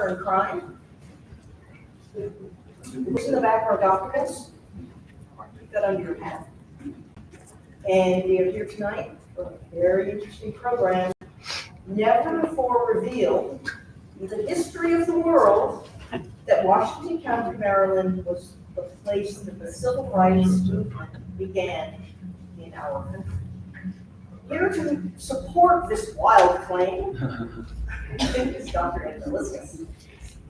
and crime. What's in the background documents? Keep that under your hat. And we are here tonight for a very interesting program, never before revealed in the history of the world that Washington County, Maryland was the place that the civil rights movement began in our country. Here to support this wild claim is Dr. Maliskas.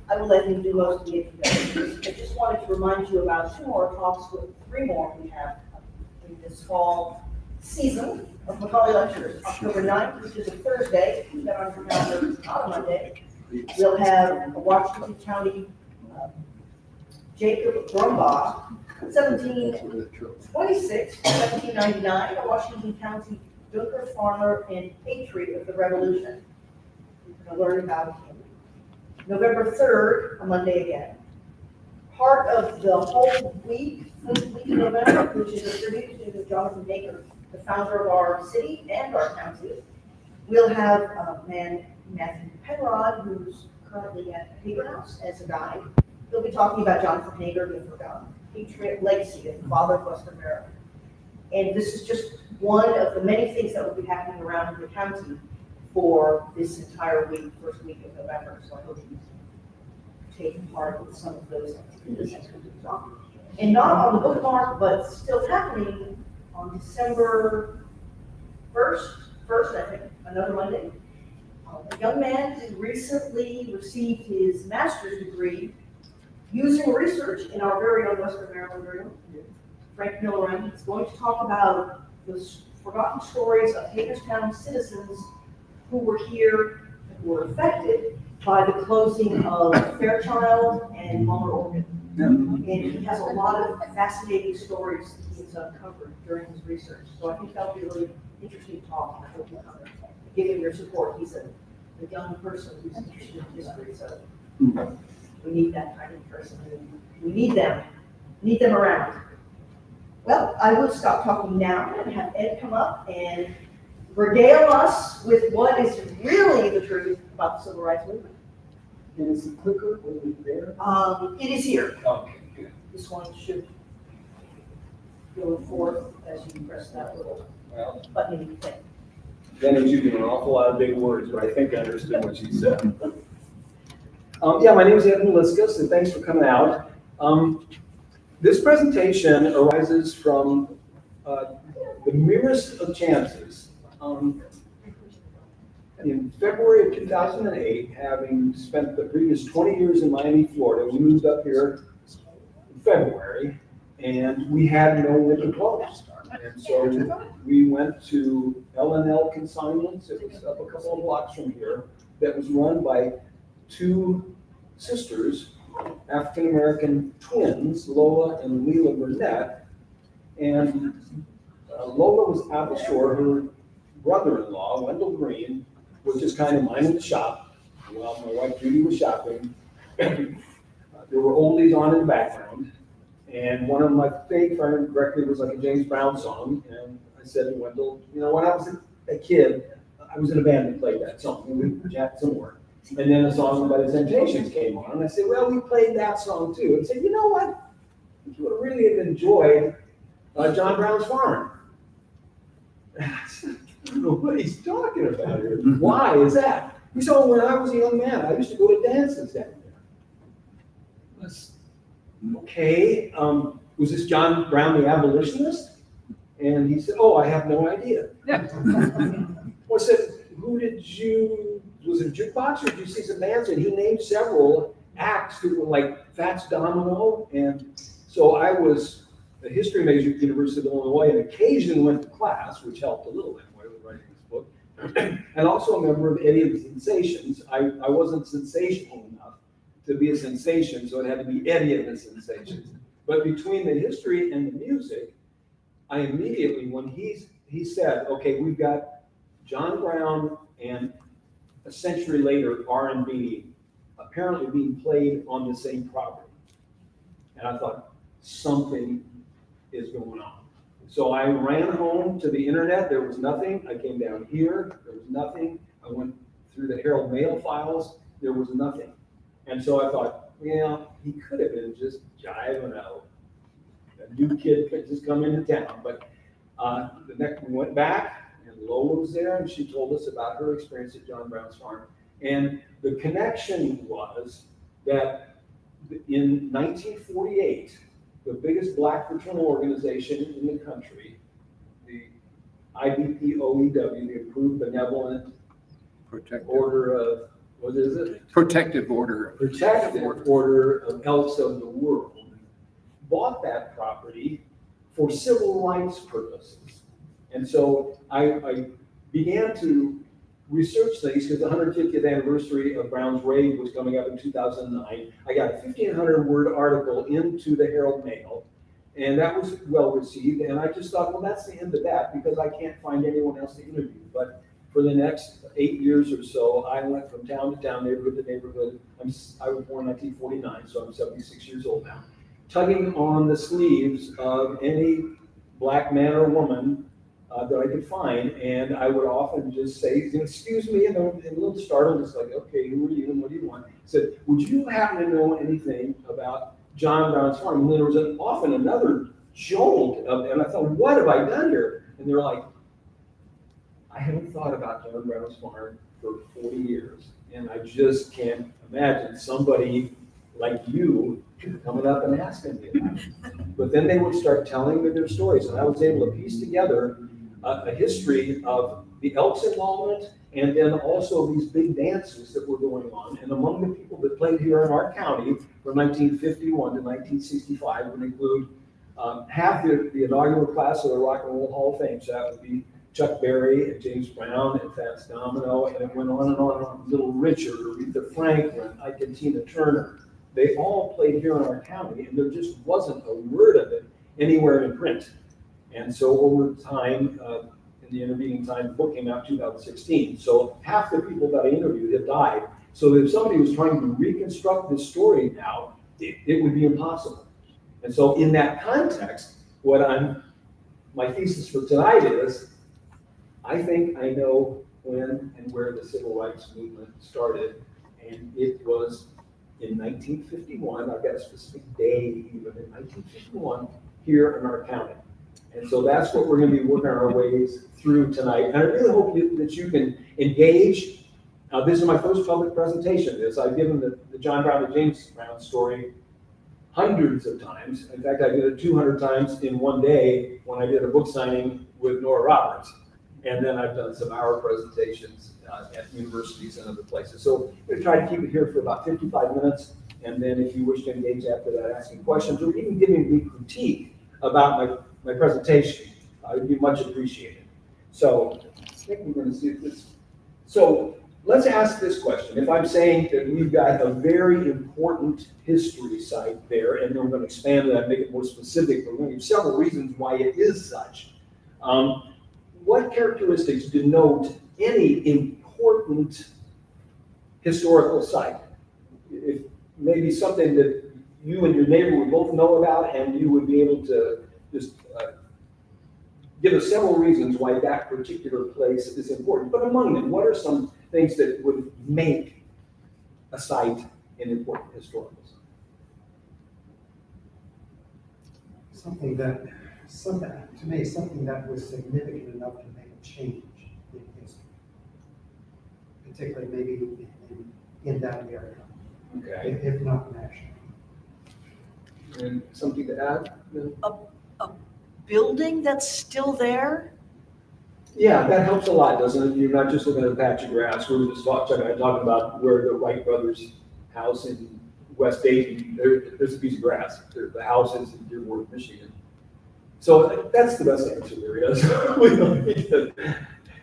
I will let him do most of the introduction. I just wanted to remind you about two more talks with three more we have in this fall season of Macaulay Lectures. October 9th, which is a Thursday, keep that on your calendar, it's not a Monday. We'll have a Washington County Jacob Brumbaugh, 1726, 1799, a Washington County Dunker farmer and patriot of the Revolution. We're going to learn about him. November 3rd, a Monday again. Part of the whole week, first week of November, which is a tribute to Jonathan Baker, the founder of our city and our county. We'll have a man, Matthew Penrod, who's currently at Paper House as a guide. He'll be talking about Jonathan Hager, the forgotten patriot legacy of the father of Western America. And this is just one of the many things that will be happening around the county for this entire week, first week of November. So I hope you take part in some of those activities. And not on the bookmark, but still happening on December 1st, I think, another Monday. A young man who recently received his master's degree using research in our very own Western Maryland room, Frank Miller, is going to talk about those forgotten stories of Hagerstown citizens who were here and were affected by the closing of Fairchild and Muller, Oregon. And he has a lot of fascinating stories that he's uncovered during his research. So I think that'll be a really interesting talk. I hope you'll come and give him your support. He's a young person who's interested in history, so we need that kind of person. We need them around. Well, I will stop talking now and have Ed come up and regale us with what is really the truth about the civil rights movement. And is the clicker over there? It is here. Okay, good. This one should go forth as you press that little Well, button thing. Denny's using an awful lot of big words, but I think I understood what she said. Yeah, my name is Ed Maliskas, and thanks for coming out. This presentation arises from the merest of chances. In February of 2008, having spent the previous 20 years in Miami, Florida, we moved up here in February, and we had no liquor closed. And so we went to L&L Consignments. It was up a couple of blocks from here. That was run by two sisters, African-American twins, Lola and Leela Burnett. And Lola was out the shore. Her brother-in-law, Wendell Green, was just kind of minding the shop while my wife Judy was shopping. There were oldies on in the background. And one of my favorite, if I remember correctly, was like a James Brown song. And I said to Wendell, you know, when I was a kid, I was in a band that played that song. We jacked some more. And then a song by the Temptations came on. And I said, well, we played that song too. And said, you know what? You would really have enjoyed John Brown's Farm. I don't know what he's talking about here. Why is that? He said, when I was a young man, I used to go to dances down there. That's okay. Was this John Brown the abolitionist? And he said, oh, I have no idea. Well, I said, was it a jukebox or did you see some bands? And he named several acts who were like Fats Domino. And so I was a history major at the University of Illinois and occasionally went to class, which helped a little bit when I was writing this book. And also a member of Eddie of the Sensations. I wasn't sensational enough to be a sensation, so it had to be Eddie of the Sensations. But between the history and the music, I immediately, when he said, okay, we've got John Brown and a century later R&B apparently being played on the same property. And I thought, something is going on. So I ran home to the internet. There was nothing. I came down here. There was nothing. I went through the Herald Mail files. There was nothing. And so I thought, well, he could have been just jiving out. A new kid could just come into town, but the next we went back, and Lola was there, and she told us about her experience at John Brown's farm. And the connection was that in 1948, the biggest black fraternal organization in the country, the IBPOEW, the Approved Benevolent Order of, what is it? Protective Order. Protective Order of Elks of the World, bought that property for civil rights purposes. And so I began to research things because the 150th anniversary of Brown's raid was coming up in 2009. I got a 1,500-word article into the Herald Mail, and that was well received. And I just thought, well, that's the end of that because I can't find anyone else to interview. But for the next 8 years or so, I went from town to town, neighborhood to neighborhood. I was born in 1949, so I'm 76 years old now, tugging on the sleeves of any black man or woman that I could find, and I would often just say, excuse me, and a little startled, it's like, okay, who are you and what do you want? I said, would you happen to know anything about John Brown's farm? And there was often another jolt and I thought, what have I done here? And they're like, I haven't thought about John Brown's farm for 40 years, and I just can't imagine somebody like you coming up and asking me about it. But then they would start telling me their stories, and I was able to piece together a history of the Elks' involvement, and then also these big dances that were going on. And among the people that played here in our county from 1951 to 1965 would include half the inaugural class of the Rock and Roll Hall of Fame. So that would be Chuck Berry and James Brown and Fats Domino, and it went on and on and on. Little Richard, Aretha Franklin, Ike and Tina Turner. They all played here in our county, and there just wasn't a word of it anywhere in print. And so over time, in the intervening time, the book came out in 2016. So half the people that I interviewed have died. So if somebody was trying to reconstruct this story now, it would be impossible. And so in that context, my thesis for tonight is, I think I know when and where the civil rights movement started, and it was in 1951. I've got a specific day, even in 1951, here in our county. And so that's what we're going to be working our ways through tonight. And I really hope that you can engage. This is my first public presentation of this. I've given the John Brown and James Brown story hundreds of times. In fact, I did it 200 times in one day when I did a book signing with Nora Roberts. And then I've done some hour presentations at universities and other places. So I'm going to try to keep it here for about 55 minutes. And then if you wish to engage after that, asking questions or even giving me critique about my presentation, it would be much appreciated. So I think we're going to see this. So let's ask this question. If I'm saying that we've got a very important history site there, and then we're going to expand that and make it more specific, but we're going to give several reasons why it is such. What characteristics denote any important historical site? If maybe something that you and your neighbor would both know about, and you would be able to just give us several reasons why that particular place is important. But among them, what are some things that would make a site an important historical site? Something to me, something that was significant enough to make a change in history, particularly maybe in that area, Okay. if not national. And something to add? A building that's still there? Yeah, that helps a lot, doesn't it? You're not just looking at a patch of grass. We were just talking about where the Wright brothers' house in West Dayton, there's a piece of grass. The house is in Dearborn, Michigan. So that's the best answer there is. We don't need to.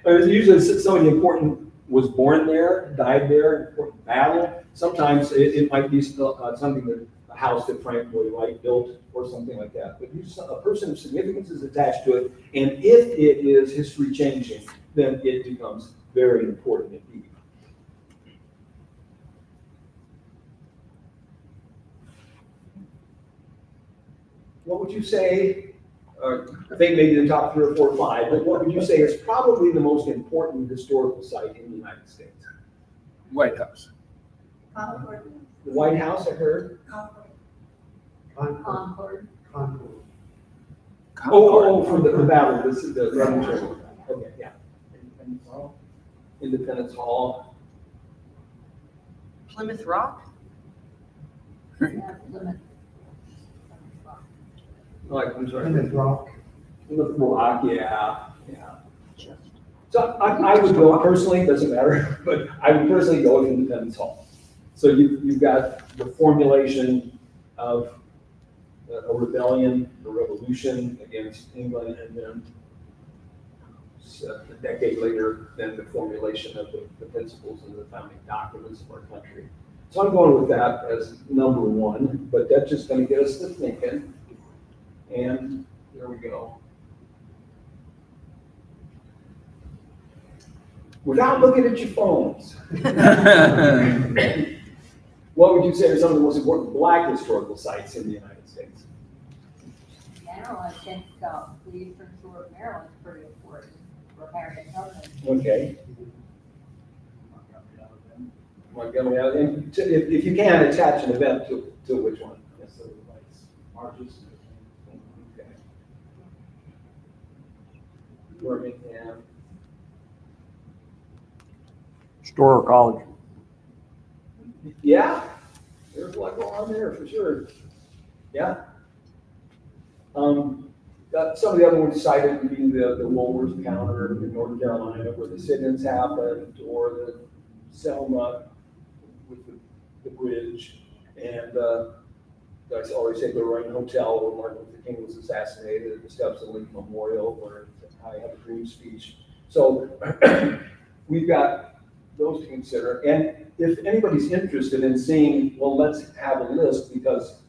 I mean, usually somebody important was born there, died there, important battle. Sometimes it might be something that a house that Frank Lloyd Wright built or something like that. But a person of significance is attached to it, and if it is history changing, then it becomes very important indeed. What would you say, I think maybe the top 3 or 4 or 5, but what would you say is probably the most important historical site in the United States? White House. The White House, I heard. Concord. Concord. Oh, for the battle, this is the Revolutionary War. Okay, yeah. Independence Hall. Plymouth Rock? Like, I'm sorry. Plymouth Rock. Plymouth Rock, yeah. So I would go personally, doesn't matter, but I would personally go with Independence Hall. So you've got the formulation of a rebellion, a revolution against England, and then a decade later, then the formulation of the principles and the founding documents of our country. So I'm going with that as number one, but that's just going to get us to thinking. And there we go. Without looking at your phones, what would you say are some of the most important Black historical sites in the United States? General, I think the eastern shore of Maryland is pretty important for American government. Okay. Montgomery Island. If you can, attach an event to which one? Yes, so marches. Okay. Birmingham. Storer College. Yeah, there's a lot going on there for sure. Yeah. Some of the other ones cited would be the Woolworth counter in North Carolina where the sit-ins happened, or the Selma with the bridge, and I already said the Lorraine Hotel where Martin Luther King was assassinated, at the steps of Lincoln Memorial where I had a dream speech. So we've got those to consider. And if anybody's interested in seeing, well, let's have a list, because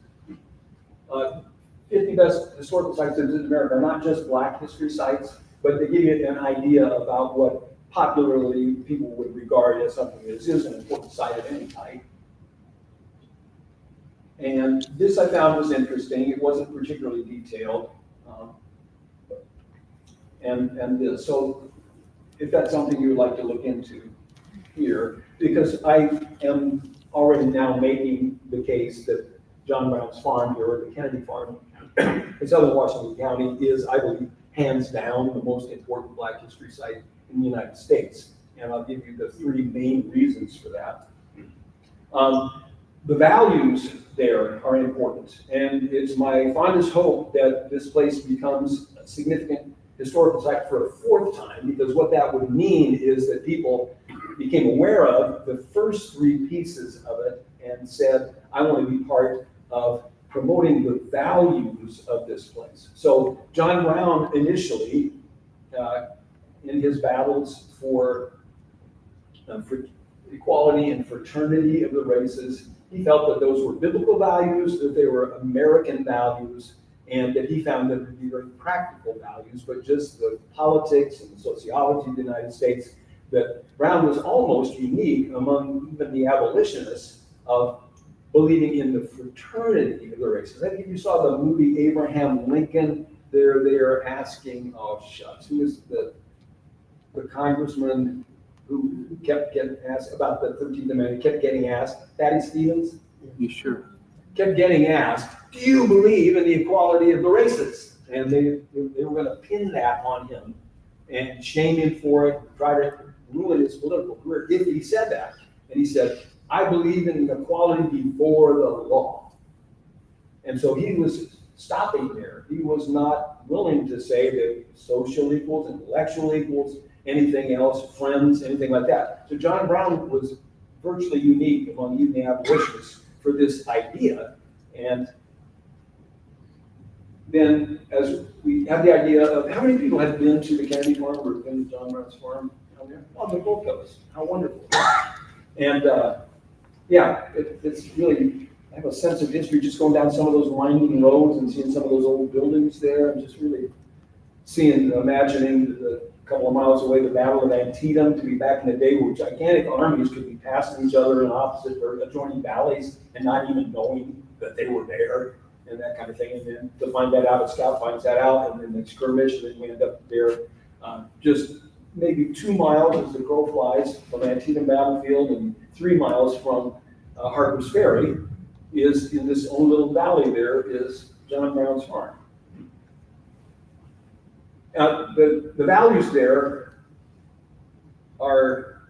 50 best historical sites in America are not just Black history sites, but they give you an idea about what popularly people would regard as something that is an important site of any type. And this I found was interesting. It wasn't particularly detailed. So if that's something you would like to look into here, because I am already now making the case that John Brown's farm here, or the Kennedy farm in southern Washington County, is, I believe, hands down the most important Black history site in the United States. And I'll give you the three main reasons for that. The values there are important, and it's my fondest hope that this place becomes a significant historical site for a fourth time, because what that would mean is that people became aware of the first three pieces of it and said, I want to be part of promoting the values of this place. So John Brown initially, in his battles for equality and fraternity of the races, he felt that those were biblical values, that they were American values, and that he found them to be very practical values, but just the politics and the sociology of the United States, that Brown was almost unique among even the abolitionists of believing in the fraternity of the races. I think if you saw the movie Abraham Lincoln, they're asking, oh shucks, who is the congressman who kept getting asked about the 13th Amendment, kept getting asked, Thaddeus Stevens? You sure? Kept getting asked, do you believe in the equality of the races? And they were going to pin that on him and shame him for it, try to ruin his political career if he said that. And he said, I believe in equality before the law. And so he was stopping there. He was not willing to say that social equals, intellectual equals, anything else, friends, anything like that. So John Brown was virtually unique among even the abolitionists for this idea. And then as we have the idea of how many people have been to the Kennedy farm or been to John Brown's farm down there? On the Gold Coast. How wonderful. And it's really, I have a sense of history just going down some of those winding roads and seeing some of those old buildings there, and just really imagining a couple of miles away, the Battle of Antietam, to be back in the day where gigantic armies could be passing each other in opposite or adjoining valleys and not even knowing that they were there, and that kind of thing. And then to find that out, a scout finds that out, and then the skirmish, and then we end up there just maybe 2 miles as the crow flies from Antietam battlefield, and 3 miles from Harper's Ferry, is in this own little valley there is John Brown's farm. The values there are,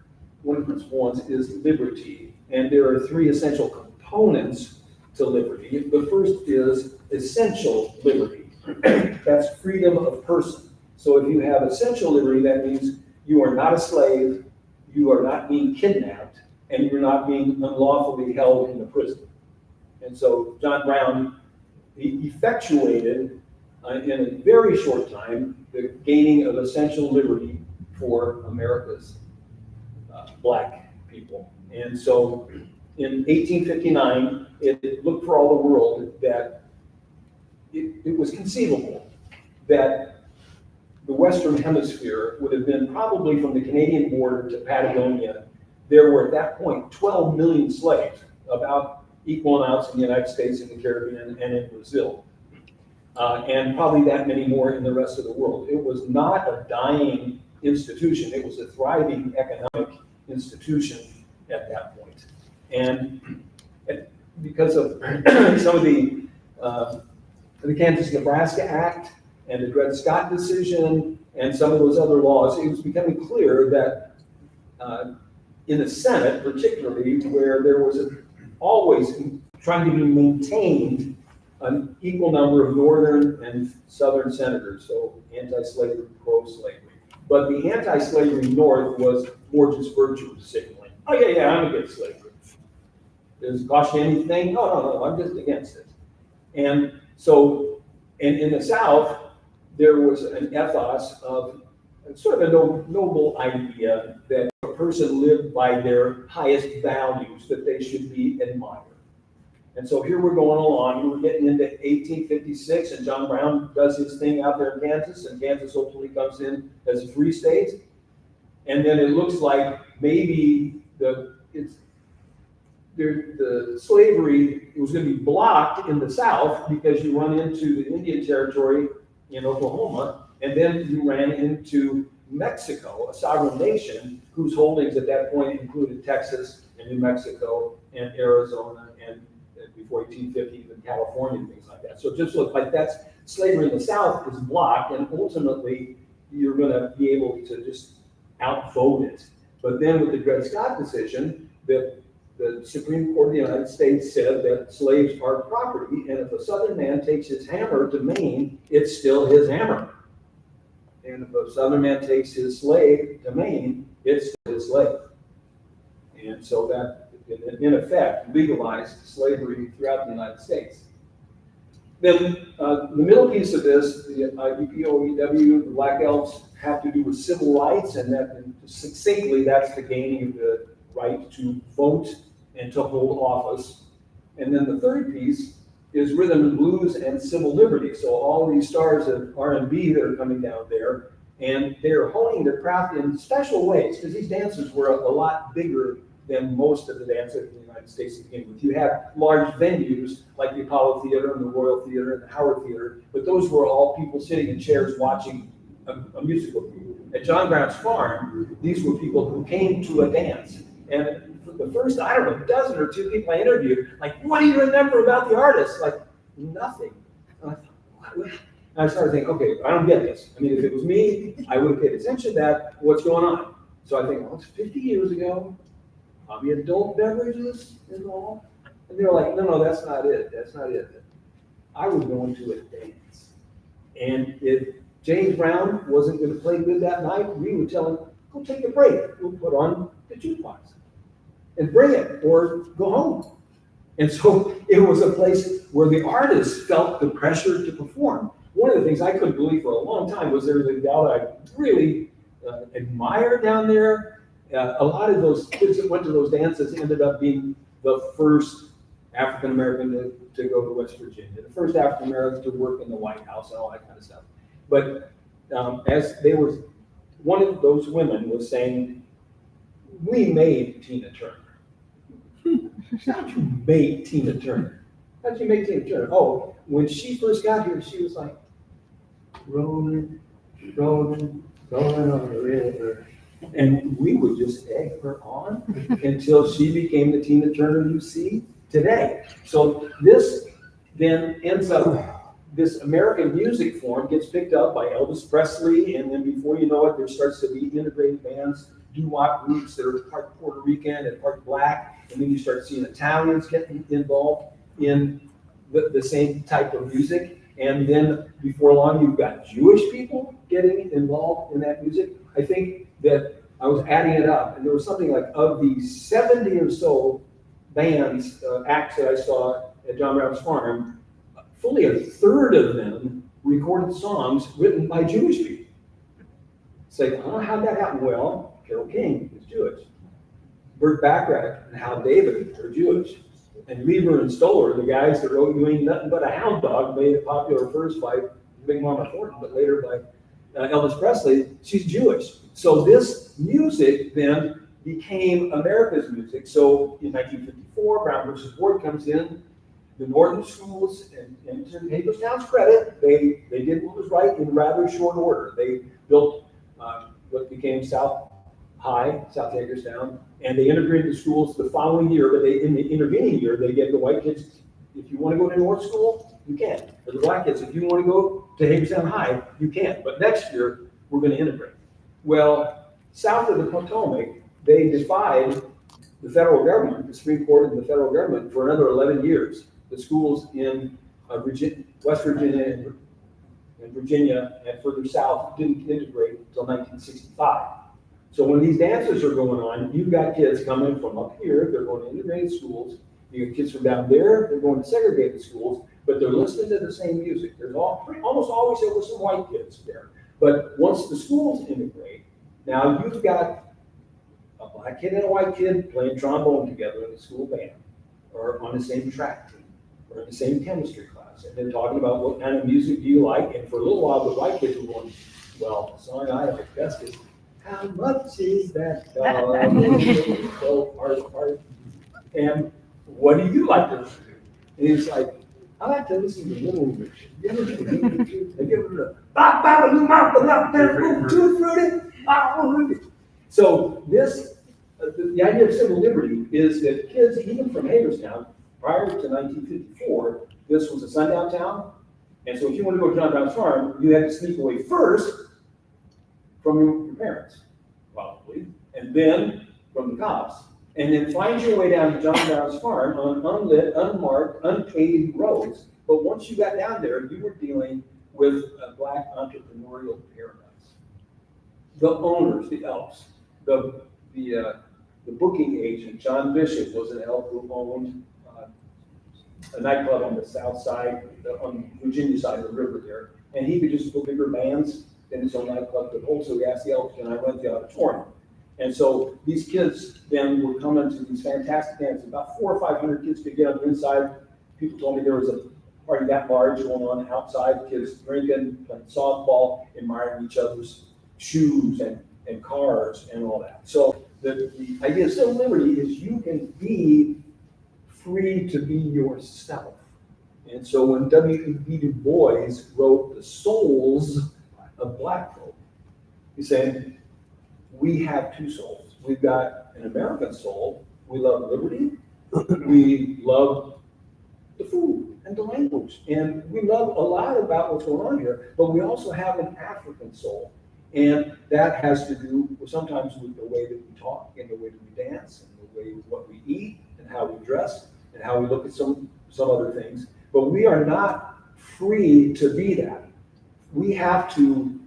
one of the principal ones is liberty, and there are three essential components to liberty. The first is essential liberty. That's freedom of person. So if you have essential liberty, that means you are not a slave, you are not being kidnapped, and you're not being unlawfully held in a prison. And so John Brown, he effectuated in a very short time the gaining of essential liberty for America's black people. And so in 1859, it looked for all the world that it was conceivable that the Western Hemisphere would have been probably from the Canadian border to Patagonia. There were at that point 12 million slaves, about equal amounts in the United States, in the Caribbean, and in Brazil. And probably that many more in the rest of the world. It was not a dying institution. It was a thriving economic institution at that point. And because of some of the Kansas-Nebraska Act and the Dred Scott decision and some of those other laws, it was becoming clear that in the Senate, particularly, where there was always trying to be maintained an equal number of northern and southern senators, so anti-slavery, pro-slavery. But the anti-slavery North was more just virtue signaling. Oh yeah, I'm against slavery. Does it cost you anything? No, I'm just against it. And so, in the South, there was an ethos of sort of a noble idea that a person lived by their highest values, that they should be admired. And so here we're going along, we're getting into 1856, and John Brown does his thing out there in Kansas, and Kansas hopefully comes in as a free state. And then it looks like maybe the slavery was going to be blocked in the South because you run into the Indian Territory in Oklahoma, and then you ran into Mexico, a sovereign nation whose holdings at that point included Texas and New Mexico and Arizona and before 1850 even California and things like that. So it just looked like that's slavery in the South is blocked, and ultimately you're going to be able to just outvote it. But then with the Dred Scott decision, the Supreme Court of the United States said that slaves are property, and if a Southern man takes his hammer to Maine, it's still his hammer. And if a Southern man takes his slave to Maine, it's still his slave. And so that, in effect, legalized slavery throughout the United States. Then the middle piece of this, the EPOEW, the Black Elves, have to do with civil rights, and that succinctly, that's the gaining of the right to vote and to hold office. And then the third piece is rhythm and blues and civil liberty. So all these stars of R&B that are coming down there, and they're honing their craft in special ways, because these dancers were a lot bigger than most of the dancers in the United States to begin with. You have large venues like the Apollo Theater and the Royal Theater and the Howard Theater, but those were all people sitting in chairs watching a musical. At John Brown's farm, these were people who came to a dance. And for the first, I don't know, dozen or two people I interviewed, like, what do you remember about the artist? Like, nothing. And I started thinking, okay, I don't get this. I mean, if it was me, I would have paid attention to that. What's going on? So I think, well, it's 50 years ago. Probably adult beverages involved. And they're like, no, that's not it. That's not it. I was going to a dance. And if James Brown wasn't going to play good that night, we would tell him, go take a break. We'll put on the jukebox and bring it, or go home. And so it was a place where the artists felt the pressure to perform. One of the things I couldn't believe for a long time was there was a gal that I really admired down there. A lot of those kids that went to those dances ended up being the first African-American to go to West Virginia, the first African-American to work in the White House and all that kind of stuff. But as they were, one of those women was saying, we made Tina Turner. How did you make Tina Turner? How did you make Tina Turner? Oh, when she first got here, she was like, rolling, rolling, rolling on the river. And we would just egg her on until she became the Tina Turner you see today. So this then ends up, this American music form gets picked up by Elvis Presley, and then before you know it, there starts to be integrated bands, doo-wop groups that are part Puerto Rican and part black, and then you start seeing Italians getting involved in the same type of music. And then before long, you've got Jewish people getting involved in that music. I think that I was adding it up, and there was something like, of the 70 or so bands, acts that I saw at John Brown's farm, fully a third of them recorded songs written by Jewish people. It's like, oh, how'd that happen? Well, Carole King is Jewish. Burt Bacharach and Hal David are Jewish. And Lieber and Stoller, the guys that wrote You Ain't Nothing But a Hound Dog, made it popular first by Big Mama Thornton, but later by Elvis Presley, she's Jewish. So this music then became America's music. So in 1954, Brown versus Board comes in. The northern schools, and to Hagerstown's credit, they did what was right in rather short order. They built what became South High, South Hagerstown, and they integrated the schools the following year, but in the intervening year, they gave the white kids, if you want to go to North School, you can. For the black kids, if you want to go to Hagerstown High, you can. But next year, we're going to integrate. Well, south of the Potomac, they defied the federal government, the Supreme Court and the federal government, for another 11 years. The schools in West Virginia and Virginia and further south didn't integrate until 1965. So when these dances are going on, you've got kids coming from up here, they're going to integrated schools. You have kids from down there, they're going to segregated schools, but they're listening to the same music. There's almost always there were some white kids there. But once the schools integrate, now you've got a black kid and a white kid playing trombone together in the school band, or on the same track team, or in the same chemistry class, and then talking about what kind of music do you like. And for a little while, the white kids were going, well, the song I like best is How Much Is That Dog? So hard. And what do you like to listen to? And he's like, I like to listen to Little Richard. You ever heard of the So this, the idea of civil liberty is that kids, even from Hagerstown, prior to 1954, this was a sundown town. And so if you want to go to John Brown's farm, you had to sneak away first from your parents, probably, and then from the cops, and then find your way down to John Brown's farm on unlit, unmarked, unpaved roads. But once you got down there, you were dealing with a black entrepreneurial paradise. The owners, the elks, the booking agent, John Bishop, was an elk who owned a nightclub on the south side, on the Virginia side of the river there, and he could just book bigger bands than his own nightclub could hold. So he asked the elks, can I rent the auditorium? And so these kids then would come into these fantastic dances. About 400 or 500 kids could get on the inside. People told me there was a party that large going on outside, kids drinking, playing softball, admiring each other's shoes and cars and all that. So the idea of civil liberty is you can be free to be yourself. And so when W.E.B. Du Bois wrote The Souls of Black Folk, he's saying, we have two souls. We've got an American soul. We love liberty. We love the food and the language. And we love a lot about what's going on here, but we also have an African soul. And that has to do sometimes with the way that we talk and the way that we dance and the way what we eat and how we dress and how we look at some other things. But we are not free to be that. We have to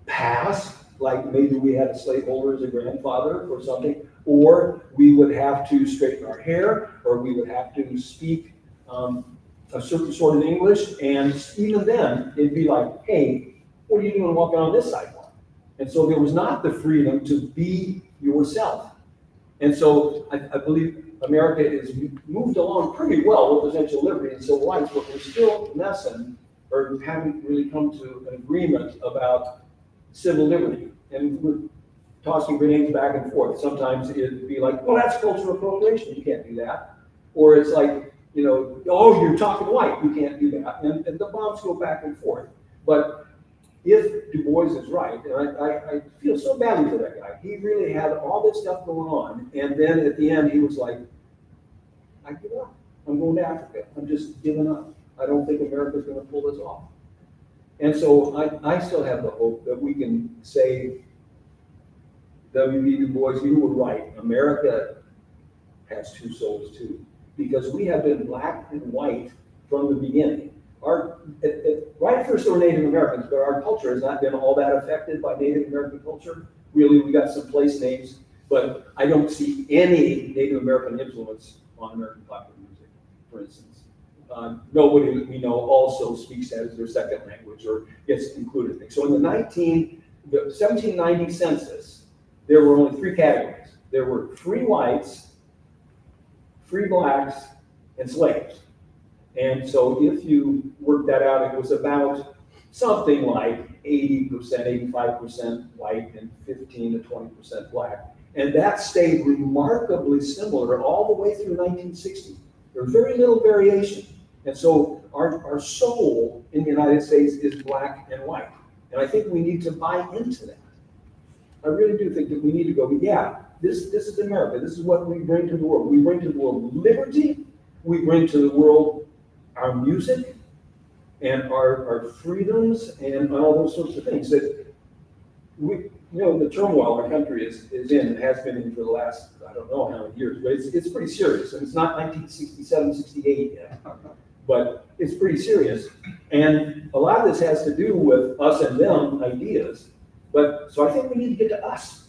pass, like maybe we had a slaveholder as a grandfather or something, or we would have to straighten our hair, or we would have to speak a certain sort of English, and even then, it'd be like, hey, what are you doing walking on this sidewalk? And so there was not the freedom to be yourself. And so I believe America is moved along pretty well with essential liberty and civil rights, but we're still messing, or haven't really come to an agreement about civil liberty. And we're tossing grenades back and forth. Sometimes it'd be like, well, that's cultural appropriation. You can't do that. Or it's like, you know, oh, you're talking white. You can't do that. And the bombs go back and forth. But if Du Bois is right, and I feel so badly for that guy, he really had all this stuff going on, and then at the end, he was like, I give up. I'm going to Africa. I'm just giving up. I don't think America's going to pull this off. And so I still have the hope that we can say, W.B. Du Bois, you were right. America has two souls too, because we have been black and white from the beginning. Right at first, there were Native Americans, but our culture has not been all that affected by Native American culture. Really, we got some place names, but I don't see any Native American influence on American popular music, for instance. Nobody we know also speaks that as their second language or gets included in things. So in the 1790 census, there were only three categories. There were free whites, free blacks, and slaves. And so if you work that out, it was about something like 80%, 85% white and 15 to 20% black. And that stayed remarkably similar all the way through 1960. There was very little variation. And so our soul in the United States is black and white. And I think we need to buy into that. I really do think that we need to go, yeah, this is America. This is what we bring to the world. We bring to the world liberty. We bring to the world our music and our freedoms and all those sorts of things that we, the turmoil our country is in and has been in for the last, I don't know how many years, but it's pretty serious. And it's not 1967, 68 yet, but it's pretty serious. And a lot of this has to do with us and them ideas. But so I think we need to get to us.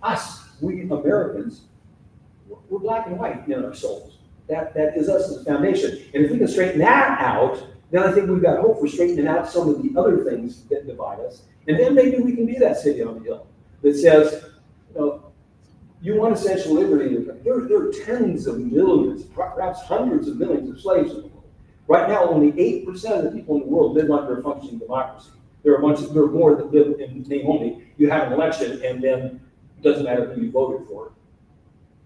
Us, we Americans, we're black and white in our souls. That is us as a foundation. And if we can straighten that out, then I think we've got hope for straightening out some of the other things that divide us. And then maybe we can be that city on the hill that says, you want essential liberty. There are tens of millions, perhaps hundreds of millions of slaves in the world. Right now, only 8% of the people in the world live under a functioning democracy. There are more that live in name only. You have an election, and then it doesn't matter who you voted for.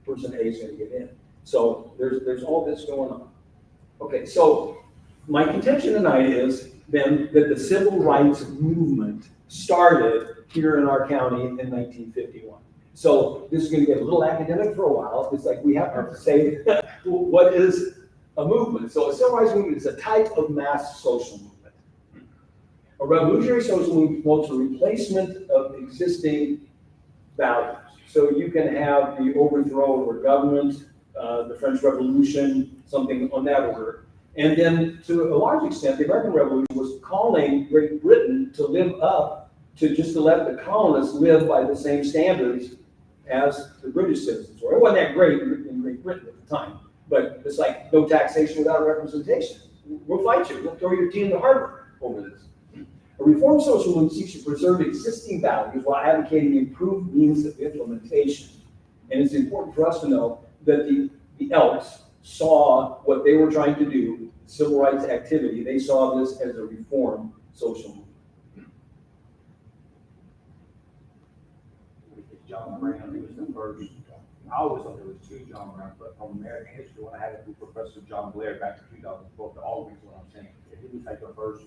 Person A is going to get in. So there's all this going on. Okay, so my contention tonight is then that the civil rights movement started here in our county in 1951. So this is going to get a little academic for a while. It's like we have to say, what is a movement? So a civil rights movement is a type of mass social movement. A revolutionary social movement promotes a replacement of existing values. So you can have the overthrow of a government, the French Revolution, something on that order. And then to a large extent, the American Revolution was calling Great Britain to live up to let the colonists live by the same standards as the British citizens were. It wasn't that great in Great Britain at the time, but it's like no taxation without representation. We'll fight you. We'll throw your team to Harvard over this. A reform social movement seeks to preserve existing values while advocating improved means of implementation. And it's important for us to know that the Elks saw what they were trying to do, civil rights activity. They saw this as a reform social movement. John Brown, he was the first. I always thought there was two John Browns, but from American history, when I had it with Professor John Blair back in 2012, the all reason what I'm saying, if he was like the first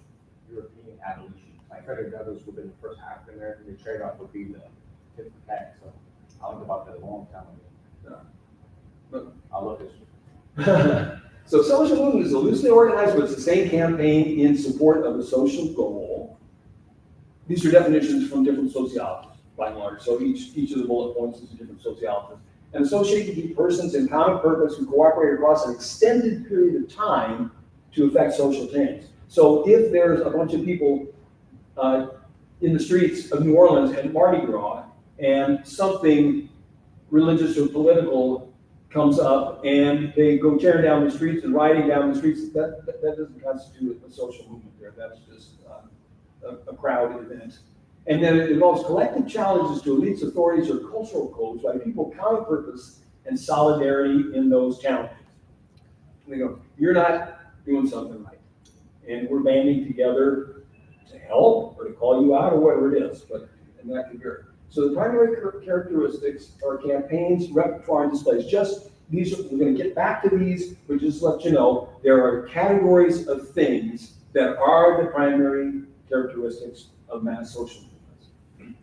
European abolition, like Frederick Douglass would have been the first African American, the trade-off would be the tip for tax. So I learned about that a long time ago. I love this. So social movement is a loosely organized but sustained campaign in support of a social goal. These are definitions from different sociologists, by and large. So each of the bullet points is a different sociologist. And associated with persons in common purpose who cooperate across an extended period of time to affect social change. So if there's a bunch of people in the streets of New Orleans and Mardi Gras, and something religious or political comes up, and they go tearing down the streets and riding down the streets, that doesn't constitute a social movement there. That's just a crowd event. And then it involves collective challenges to elites, authorities, or cultural codes by people of common purpose and solidarity in those challenges. And they go, you're not doing something right. And we're banding together to help or to call you out or whatever it is, and that can vary. So the primary characteristics are campaigns, repertoire, and displays. Just these, we're going to get back to these, but just let you know, there are categories of things that are the primary characteristics of mass social movements.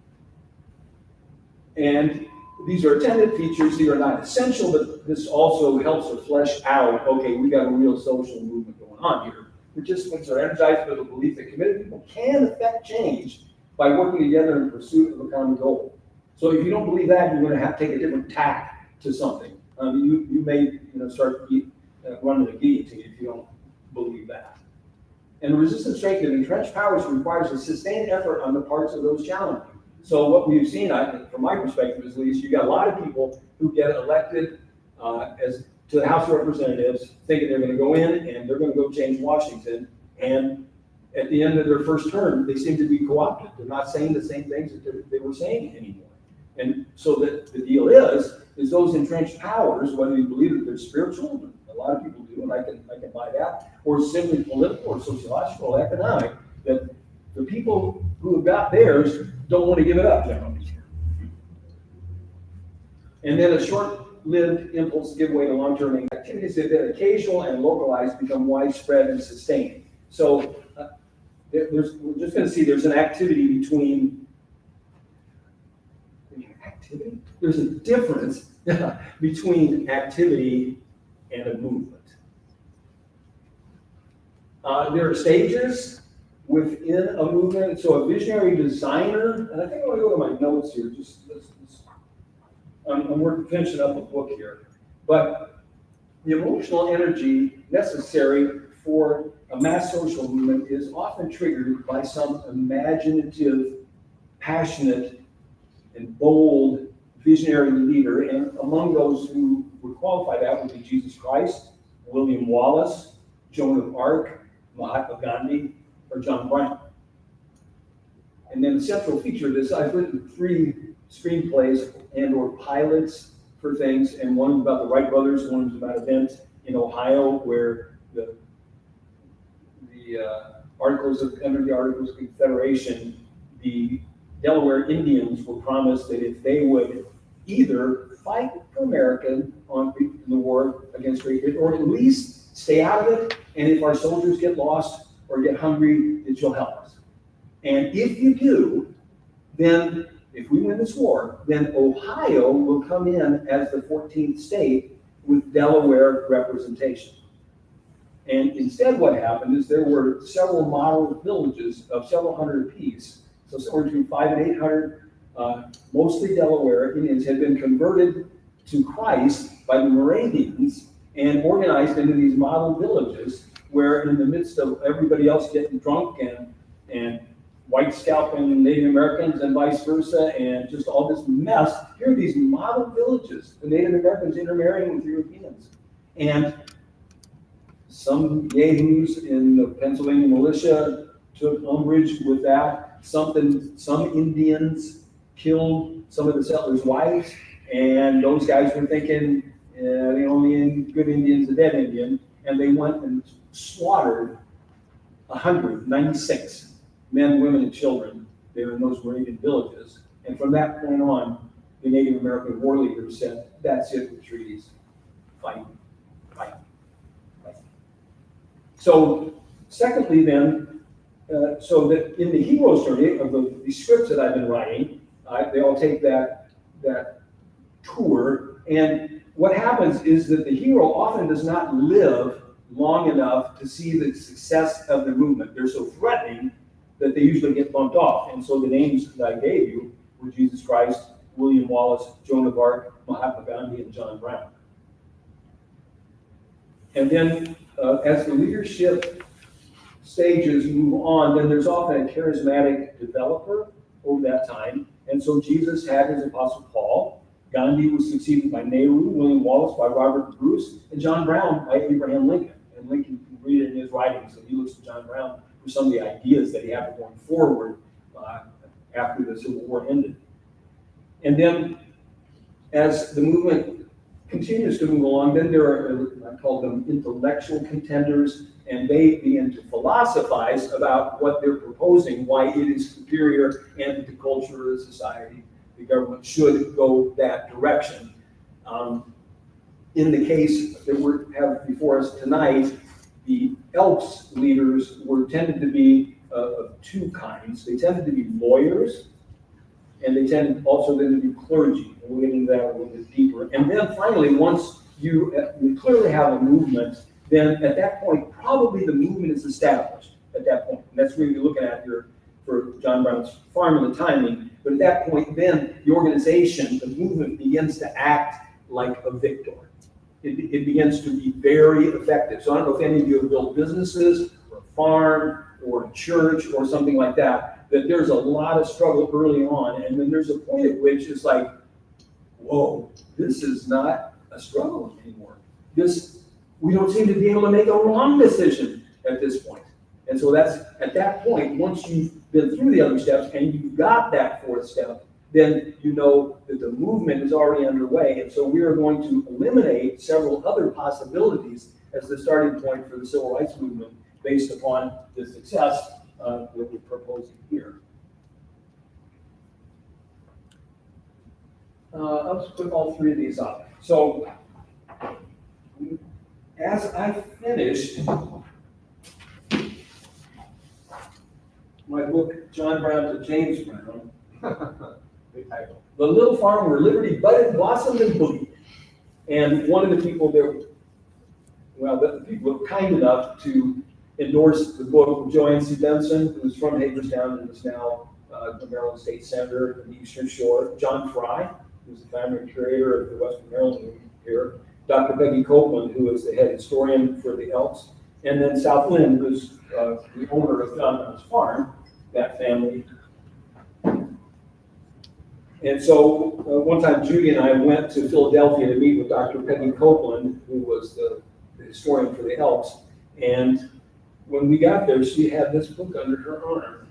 And these are attendant features, these are not essential, but this also helps to flesh out, okay, we got a real social movement going on here. Participants are energized by the belief that committed people can affect change by working together in pursuit of a common goal. So if you don't believe that, you're going to have to take a different tack to something. You may start running the guillotine if you don't believe that. And the resistance strength of entrenched powers requires a sustained effort on the parts of those challenging. So what we've seen, I think, from my perspective at least, you got a lot of people who get elected as to the House of Representatives, thinking they're going to go in and they're going to go change Washington, and at the end of their first term, they seem to be co-opted. They're not saying the same things that they were saying anymore. And so the deal is those entrenched powers, whether you believe that they're spiritual, a lot of people do, and I can buy that, or simply political or sociological or economic, that the people who have got theirs don't want to give it up generally. And then a short-lived impulse give way to long-term activities that occasional and localized become widespread and sustained. So we're just going to see there's an activity between activity. There's a difference between activity and a movement. There are stages within a movement. So a visionary designer, and I think I want to go to my notes here. I'm finishing up a book here, but the emotional energy necessary for a mass social movement is often triggered by some imaginative, passionate, and bold visionary leader. And among those who would qualify that would be Jesus Christ, William Wallace, Joan of Arc, Mahatma Gandhi, or John Brown. And then the central feature of this, I've written 3 screenplays and or pilots for things, and one about the Wright brothers, one was about events in Ohio where under the Articles of Confederation, the Delaware Indians were promised that if they would either fight for America in the war against Great Britain, or at least stay out of it, and if our soldiers get lost or get hungry, that you'll help us. And if you do, then if we win this war, then Ohio will come in as the 14th state with Delaware representation. And instead what happened is there were several model villages of several hundred apiece, so somewhere between 500 and 800, mostly Delaware Indians, had been converted to Christ by the Moravians and organized into these model villages where in the midst of everybody else getting drunk and white scalping Native Americans and vice versa, and just all this mess, here are these model villages, the Native Americans intermarrying with Europeans. And some yahoos in the Pennsylvania militia took umbrage with that. Some Indians killed some of the settlers' wives, and those guys were thinking, the only good Indian's a dead Indian, and they went and slaughtered 196 men, women, and children there in those Moravian villages. And from that point on, the Native American war leaders said, that's it with treaties. Fight, fight, fight. So, secondly then, so that in the hero's journey of the scripts that I've been writing, they all take that tour, and what happens is that the hero often does not live long enough to see the success of the movement. They're so threatening that they usually get bumped off. And so the names that I gave you were Jesus Christ, William Wallace, Joan of Arc, Mahatma Gandhi, and John Brown. And then as the leadership stages move on, then there's often a charismatic developer over that time. And so Jesus had his apostle Paul, Gandhi was succeeded by Nehru, William Wallace by Robert Bruce, and John Brown by Abraham Lincoln. And Lincoln, you can read it in his writings, and he looks to John Brown for some of the ideas that he had going forward after the Civil War ended. And then as the movement continues to move along, then there are, I call them intellectual contenders, and they begin to philosophize about what they're proposing, why it is superior, and the culture of society, the government should go that direction. In the case that we have before us tonight, the Elks leaders tended to be of two kinds. They tended to be lawyers, and they tended also then to be clergy. And we'll get into that a little bit deeper. And then finally, once you clearly have a movement, then at that point, probably the movement is established at that point. And that's where you're looking at here for John Brown's farm and the timing. But at that point, then the organization, the movement begins to act like a victor. It begins to be very effective. So I don't know if any of you have built businesses or a farm or a church or something like that, that there's a lot of struggle early on. And then there's a point at which it's like, whoa, this is not a struggle anymore. We don't seem to be able to make a wrong decision at this point. And so that's, at that point, once you've been through the other steps and you've got that fourth step, then you know that the movement is already underway. And so we are going to eliminate several other possibilities as the starting point for the civil rights movement based upon the success that we're proposing here. I'll just put all three of these up. So as I finished my book, John Brown to James Brown, Big title. The Little Farm Where Liberty Budded, Blossomed, and Boogied. And one of the people there, well, the people were kind enough to endorse the book, Joanne C. Benson, who was from Hagerstown and is now the Maryland State Senator in the Eastern Shore, John Fry, who's the family curator of the Western Maryland Movement here, Dr. Peggy Copeland, who is the head historian for the Elks, and then South Lynn, who's the owner of John Brown's farm, that family. And so one time Judy and I went to Philadelphia to meet with Dr. Peggy Copeland, who was the historian for the Elks. And when we got there, she had this book under her arm.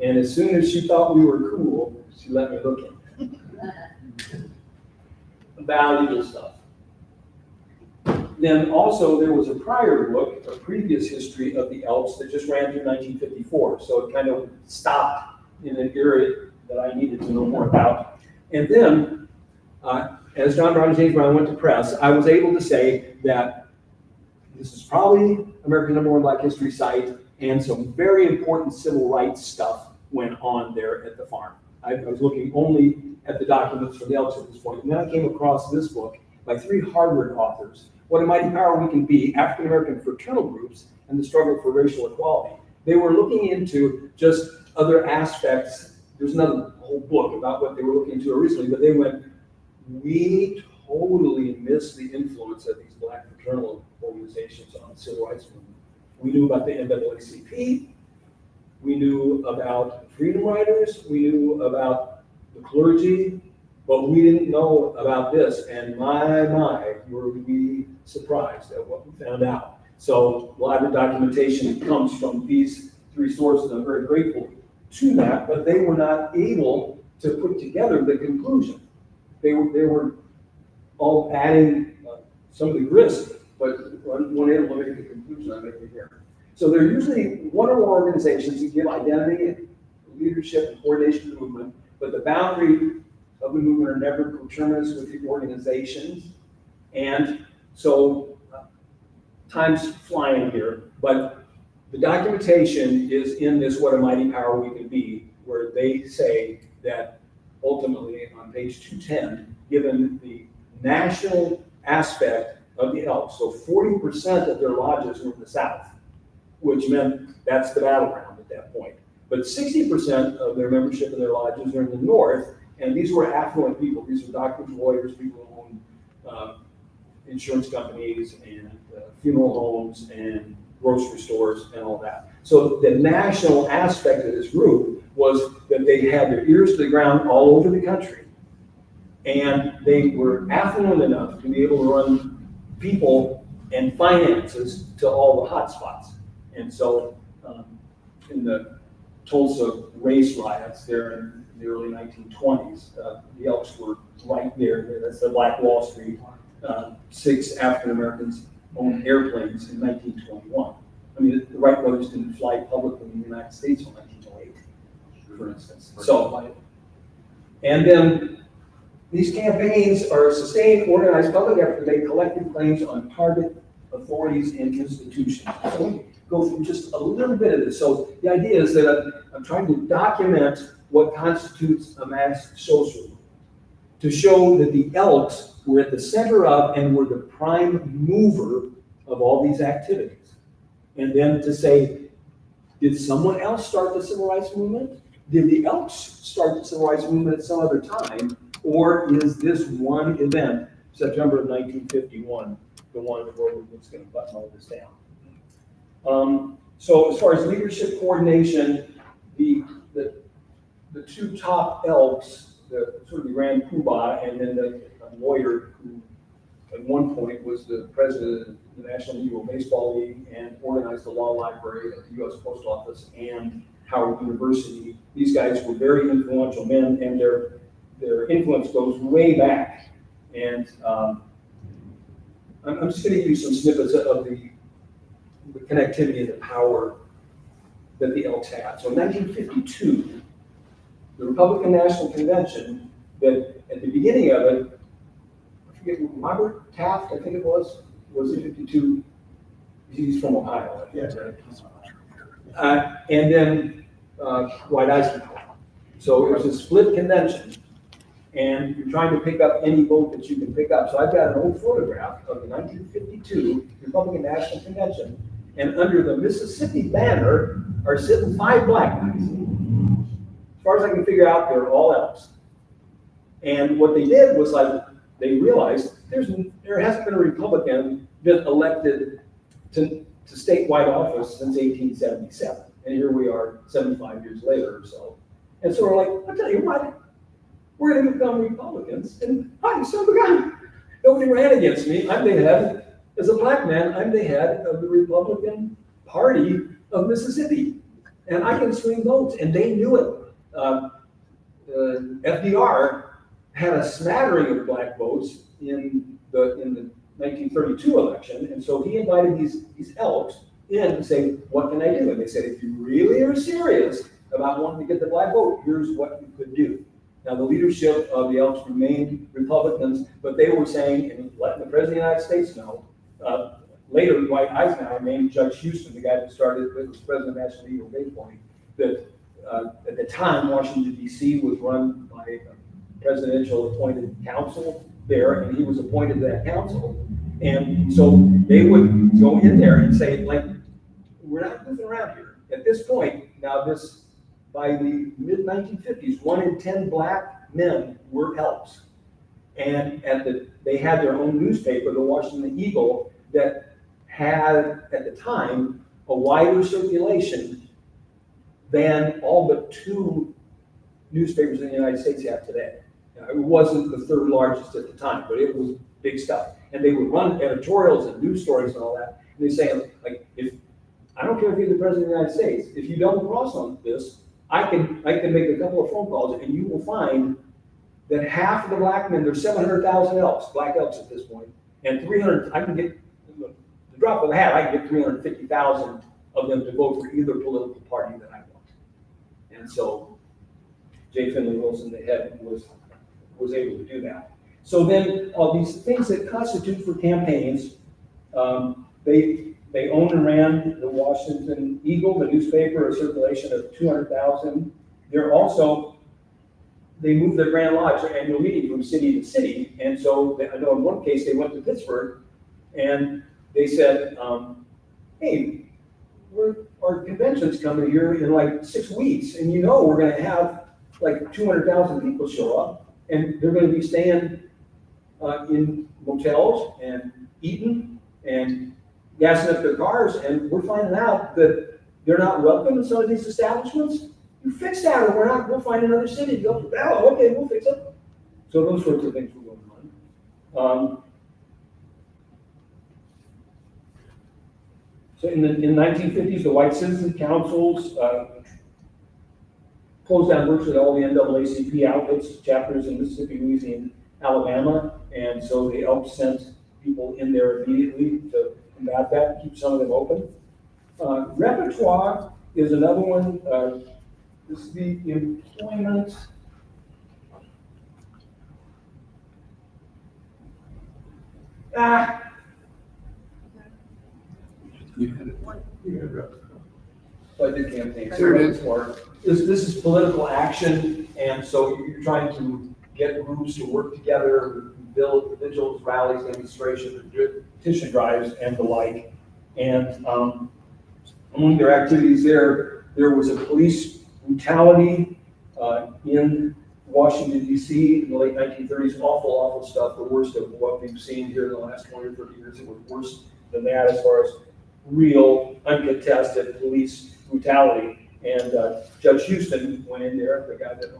And as soon as she thought we were cool, she let me look at it. Valuable stuff. Then also there was a prior book, a previous history of the Elks that just ran through 1954. So it kind of stopped in an era that I needed to know more about. And then, as John Brown and James Brown went to press, I was able to say that this is probably America's #1 Black history site, and some very important civil rights stuff went on there at the farm. I was looking only at the documents from the Elks at this point, and then I came across this book by 3 Harvard authors, What a Mighty Power We Can Be, African American Fraternal Groups and the Struggle for Racial Equality. They were looking into just other aspects. There's another whole book about what they were looking into originally, but they went, we totally missed the influence of these Black fraternal organizations on the civil rights movement. We knew about the NAACP, we knew about freedom riders, we knew about the clergy, but we didn't know about this. And my, were we surprised at what we found out. So a lot of the documentation comes from these 3 sources. I'm very grateful to that, but they were not able to put together the conclusion. They were all adding some of the grist, but weren't able to make the conclusion I'm making here. So they're usually one or more organizations that give identity, leadership, and coordination to the movement, but the boundary of the movement are never coterminous with the organizations. And so time's flying here, but the documentation is in this What a Mighty Power We Can Be, where they say that ultimately on page 210, given the national aspect of the Elks, so 40% of their lodges were in the South, which meant that's the battleground at that point. But 60% of their membership in their lodges are in the North, and these were affluent people. These were doctors, lawyers, people who owned insurance companies and funeral homes and grocery stores and all that. So the national aspect of this group was that they had their ears to the ground all over the country. And they were affluent enough to be able to run people and finances to all the hot spots. And so in the Tulsa race riots there in the early 1920s, the Elks were right there. That's the Black Wall Street. 6 African Americans owned airplanes in 1921. I mean, the Wright brothers didn't fly publicly in the United States until 1908, for instance. So, and then these campaigns are a sustained, organized public effort to make collective claims on target authorities and institutions. So go through just a little bit of this. So the idea is that I'm trying to document what constitutes a mass social movement, to show that the Elks were at the center of and were the prime mover of all these activities. And then to say, did someone else start the civil rights movement? Did the Elks start the civil rights movement at some other time? Or is this one event, September of 1951, the one where we're just going to button all this down? So as far as leadership coordination, the two top Elks, the sort of the grand poobah, and then the lawyer who at one point was the president of the National Negro Baseball League and organized the law library at the U.S. Post Office and Howard University. These guys were very influential men, and their influence goes way back. And I'm just going to give you some snippets of the connectivity and the power that the Elks had. So in 1952, the Republican National Convention, that at the beginning of it, I forget, Robert Taft, I think it was in 52. He's from Ohio. Yes. And then Dwight Eisenhower. So it was a split convention, and you're trying to pick up any vote that you can pick up. So I've got an old photograph of the 1952 Republican National Convention, and under the Mississippi banner are sitting 5 black guys. As far as I can figure out, they're all Elks. And what they did was they realized there hasn't been a Republican been elected to statewide office since 1877. And here we are 75 years later or so. And so we're like, I'll tell you what, we're going to become Republicans. And hi, son of a gun. Nobody ran against me. I'm the head, as a black man, I'm the head of the Republican Party of Mississippi. And I can swing votes. And they knew it. FDR had a smattering of black votes in the 1932 election, and so he invited these Elks in to say, what can I do? And they said, if you really are serious about wanting to get the black vote, here's what you could do. Now, the leadership of the Elks remained Republicans, but they were saying, and letting the President of the United States know, later Dwight Eisenhower named Judge Houston, the guy that was president of the National Negro Baseball League, that at the time, Washington, D.C. was run by a presidential appointed council there, and he was appointed to that council. And so they would go in there and say, we're not moving around here. At this point, now by the mid-1950s, 1 in 10 black men were Elks. And they had their own newspaper, the Washington Eagle, that had, at the time, a wider circulation than all but 2 newspapers in the United States have today. Now, it wasn't the 3rd largest at the time, but it was big stuff. And they would run editorials and news stories and all that. And they say, if I don't care if you're the president of the United States, if you double cross on this, I can make a couple of phone calls, and you will find that half of the black men, there's 700,000 Elks, black Elks at this point, and 300. I can get the drop of a hat. I can get 350,000 of them to vote for either political party that I want. And so J. Finley Wilson, the head, was able to do that. So then all these things that constitute for campaigns, they owned and ran the Washington Eagle, the newspaper, a circulation of 200,000. They moved their Grand Lodge, their annual meeting, from city to city. And so I know in one case they went to Pittsburgh and they said, hey, our convention's coming here in 6 weeks, and we're going to have 200,000 people show up, and they're going to be staying in motels and eating and gassing up their cars, and we're finding out that they're not welcome in some of these establishments. You fix that, or we'll find another city to go to. Oh, okay, we'll fix it. So those sorts of things were going on. So in the 1950s, the white citizen councils closed down virtually all the NAACP outfits, chapters in Mississippi, Louisiana, Alabama, and so the Elks sent people in there immediately to combat that, keep some of them open. Repertoire is another one. This is the employment. You had it. You had it. So I did campaign. Sure did. This is political action, and so you're trying to get groups to work together, build vigils, rallies, demonstrations, petition drives, and the like. And among their activities there was a police brutality in Washington DC in the late 1930s, awful stuff, the worst of what we've seen here in the last 20 or 30 years. It was worse than that as far as real, uncontested police brutality. And Judge Houston went in there, the guy that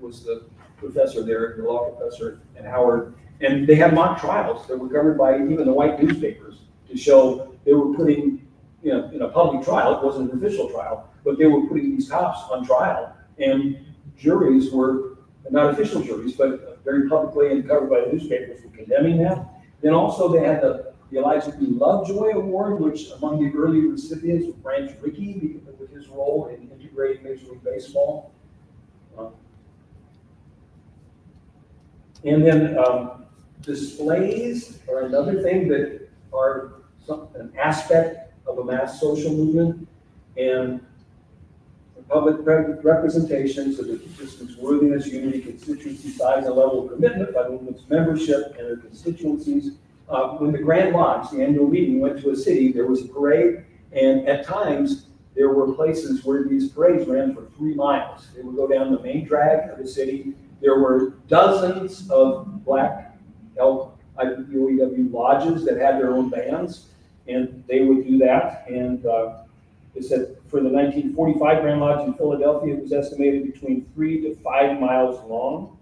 was the professor there, the law professor at Howard, and they had mock trials that were covered by even the white newspapers to show they were putting, in a public trial, it wasn't an official trial, but they were putting these cops on trial, and juries were, not official juries, but very publicly and covered by the newspapers were condemning them. Then also they had the Elijah B. Lovejoy Award, which among the early recipients was Branch Rickey with his role in integrating Major League Baseball. And then displays are another thing that are an aspect of a mass social movement, and public representation, so the participants' worthiness, unity, constituency, size, and level of commitment by the movement's membership and their constituencies. When the Grand Lodge, the annual meeting, went to a city, there was a parade, and at times there were places where these parades ran for 3 miles. They would go down the main drag of the city. There were dozens of Black Elk IPOEW lodges that had their own bands, and they would do that. And it said for the 1945 Grand Lodge in Philadelphia, it was estimated between 3 to 5 miles long.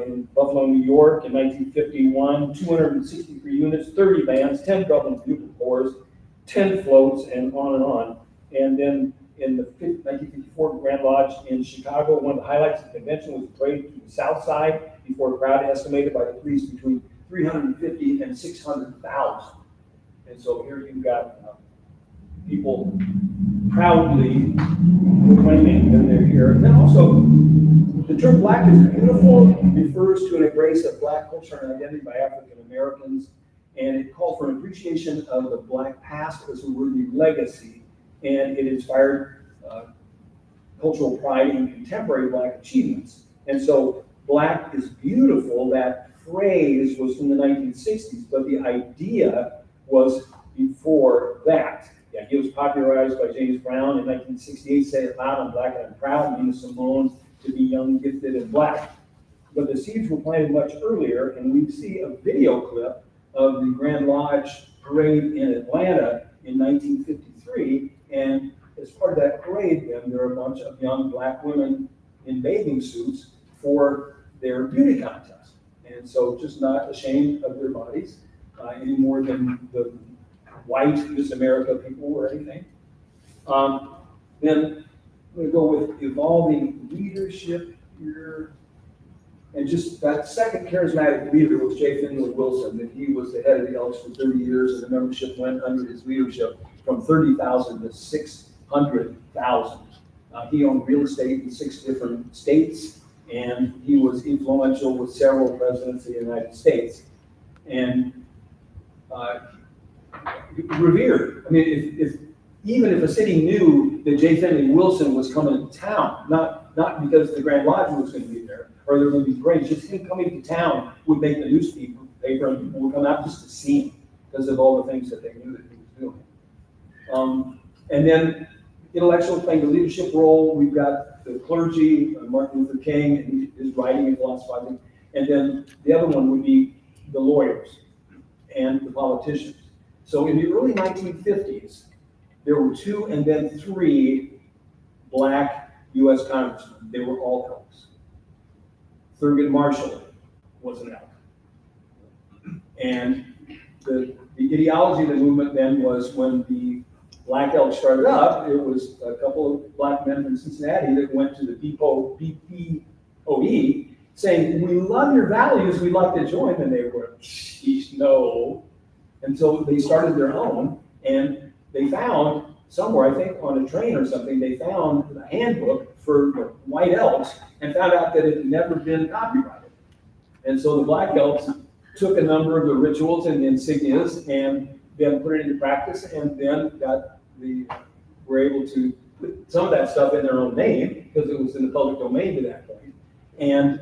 In Buffalo, New York, in 1951, 263 units, 30 bands, 10 government bugle corps, 10 floats, and on and on. And then in the 1954 Grand Lodge in Chicago, one of the highlights of the convention was a parade to the south side before a crowd estimated by the police between 350 and 600,000. And so here you've got people proudly proclaiming that they're here. And then also, the term Black is beautiful refers to an embrace of Black culture and identity by African Americans, and it called for an appreciation of the Black past as a worthy legacy, and it inspired cultural pride in contemporary Black achievements. And so Black is beautiful, that phrase was from the 1960s, but the idea was before that. The idea was popularized by James Brown in 1968, Say It Loud, I'm Black and I'm Proud, Nina Simone, to be young, gifted, and Black. But the seeds were planted much earlier, and we see a video clip of the Grand Lodge parade in Atlanta in 1953, and as part of that parade, then there are a bunch of young Black women in bathing suits for their beauty contest. And so just not ashamed of their bodies any more than the white Miss America people or anything. Then I'm going to go with evolving leadership here. And just that second charismatic leader was J. Finley Wilson, and he was the head of the Elks for 30 years, and the membership went under his leadership from 30,000 to 600,000. He owned real estate in 6 different states, and he was influential with several presidents of the United States. And revered. I mean, even if a city knew that J. Finley Wilson was coming to town, not because the Grand Lodge was going to be there or there were going to be parades, just him coming to town would make the newspaper, and people would come out just to see him because of all the things that they knew that he was doing. And then intellectual playing the leadership role, we've got the clergy, Martin Luther King, and his writing and philosophizing, and then the other one would be the lawyers and the politicians. So in the early 1950s, there were 2 and then 3 Black U.S. congressmen. They were all Elks. Thurgood Marshall was an Elk. And the ideology of the movement then was when the Black Elk started up, it was a couple of Black men from Cincinnati that went to the BPOE saying, we love your values, we'd like to join. And they were, no. Until they started their own, and they found somewhere, I think on a train or something, they found a handbook for white Elks and found out that it had never been copyrighted. And so the Black Elks took a number of the rituals and the insignias, and then put it into practice, and then were able to put some of that stuff in their own name, because it was in the public domain to that point. And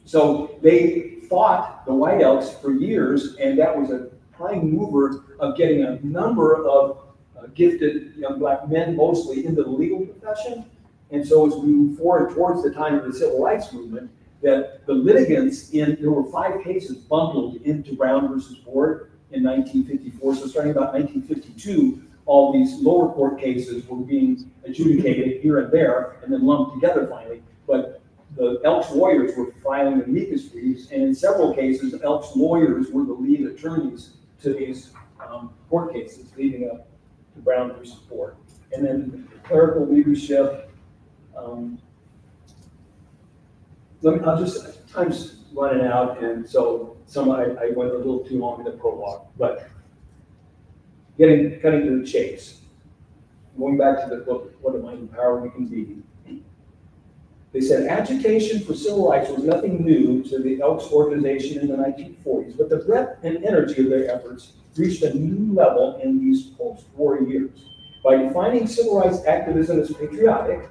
so they fought the White Elks for years, and that was a prime mover of getting a number of gifted young black men mostly into the legal profession. And so as we move forward towards the time of the civil rights movement, that the litigants there were 5 cases bundled into Brown versus Board in 1954. So starting about 1952, all these lower court cases were being adjudicated here and there and then lumped together finally. But the Elks lawyers were filing amicus briefs, and in several cases, Elks lawyers were the lead attorneys to these court cases leading up to Brown versus Board. And then clerical leadership. Time's running out, and so I went a little too long in the prologue, but cutting to the chase. Going back to the book, What a Mighty Power We Can Be. They said agitation for civil rights was nothing new to the Elks organization in the 1940s, but the breadth and energy of their efforts reached a new level in these post-war years. By defining civil rights activism as patriotic,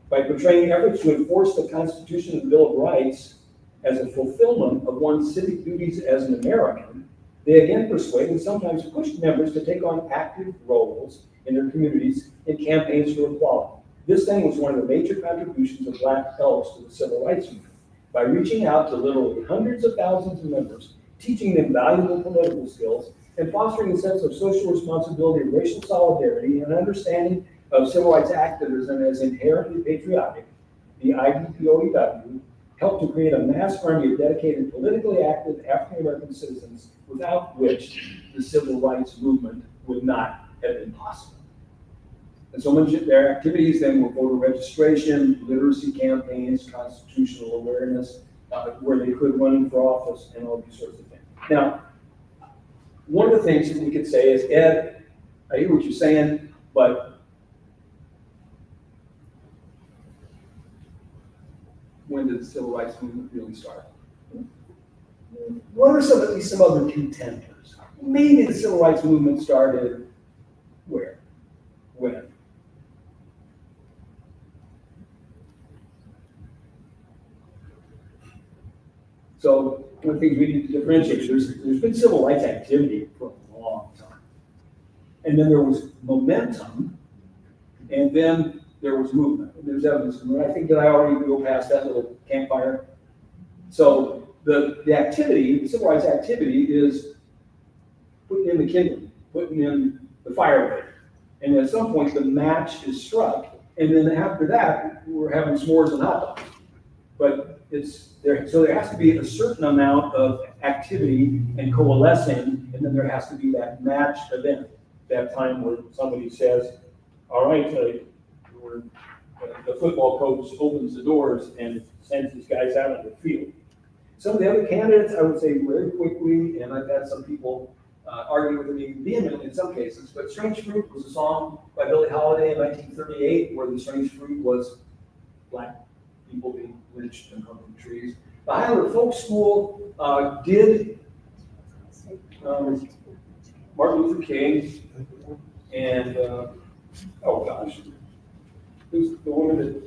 by portraying efforts to enforce the Constitution and Bill of Rights as a fulfillment of one's civic duties as an American, they again persuaded and sometimes pushed members to take on active roles in their communities in campaigns for equality. This thing was one of the major contributions of Black Elks to the civil rights movement. By reaching out to literally hundreds of thousands of members, teaching them valuable political skills, and fostering a sense of social responsibility, racial solidarity, and understanding of civil rights activism as inherently patriotic, the IDPOEW helped to create a mass army of dedicated, politically active African-American citizens without which the civil rights movement would not have been possible. And so much of their activities then were voter registration, literacy campaigns, constitutional awareness, where they could run for office, and all these sorts of things. Now, one of the things that we could say is, Ed, I hear what you're saying, but when did the civil rights movement really start? What are at least some other contenders? Maybe the civil rights movement started where? When? So one of the things we need to differentiate, there's been civil rights activity for a long time. And then there was momentum, and then there was movement. There's evidence. And I think that I already go past that little campfire. So the activity, the civil rights activity, is putting in the kindling, putting in the firewood. And at some point the match is struck, and then after that, we're having s'mores and hot dogs. But so there has to be a certain amount of activity and coalescing, and then there has to be that match event, that time where somebody says, all right, the football coach opens the doors and sends these guys out on the field. Some of the other candidates, I would say very quickly, and I've had some people argue with me vehemently in some cases, but Strange Fruit was a song by Billie Holiday in 1938 where the strange fruit was black people being lynched and hung from trees. The Highlander Folk School did Martin Luther King and, oh gosh, who's the woman that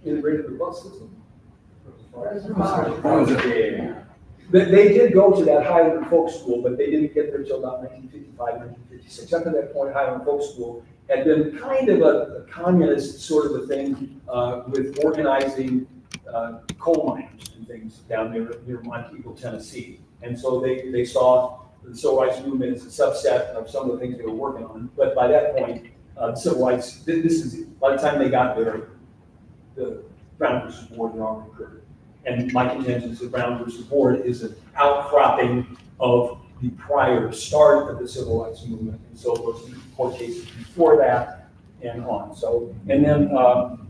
integrated the bus system? Yeah. They did go to that Highlander Folk School, but they didn't get there until about 1955, 1956. Up to that point, Highlander Folk School had been kind of a communist sort of a thing with organizing coal miners and things down near Montego, Tennessee. And so they saw the civil rights movement as a subset of some of the things they were working on. But by that point, civil rights, by the time they got there, the Brown versus Board had already occurred. And my contention is that Brown versus Board is an outcropping of the prior start of the civil rights movement. And so there was court cases before that and on. So, and then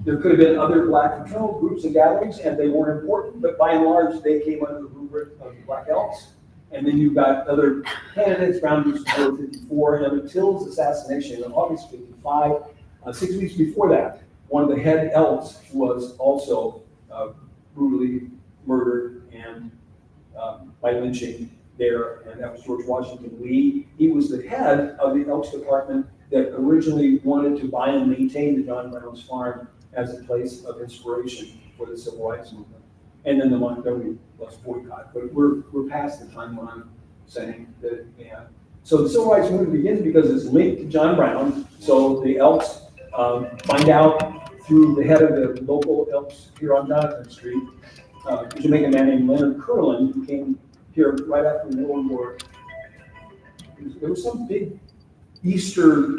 there could have been other black fraternal groups and gatherings, and they weren't important, but by and large, they came under the rubric of the Black Elks. And then you've got other candidates, Brown versus Board 54, and Emmett Till's assassination in August 55. 6 weeks before that, one of the head Elks was also brutally murdered and by lynching there, and that was George Washington Lee. He was the head of the Elks Department that originally wanted to buy and maintain the John Brown's farm as a place of inspiration for the civil rights movement. And then the Montgomery bus boycott, but we're past the time when I'm saying that, yeah. So the civil rights movement begins because it's linked to John Brown. So the Elks find out through the head of the local Elks here on Jonathan Street, a Jamaican man named Leonard Curlin, who came here right after the World War. There was some big Easter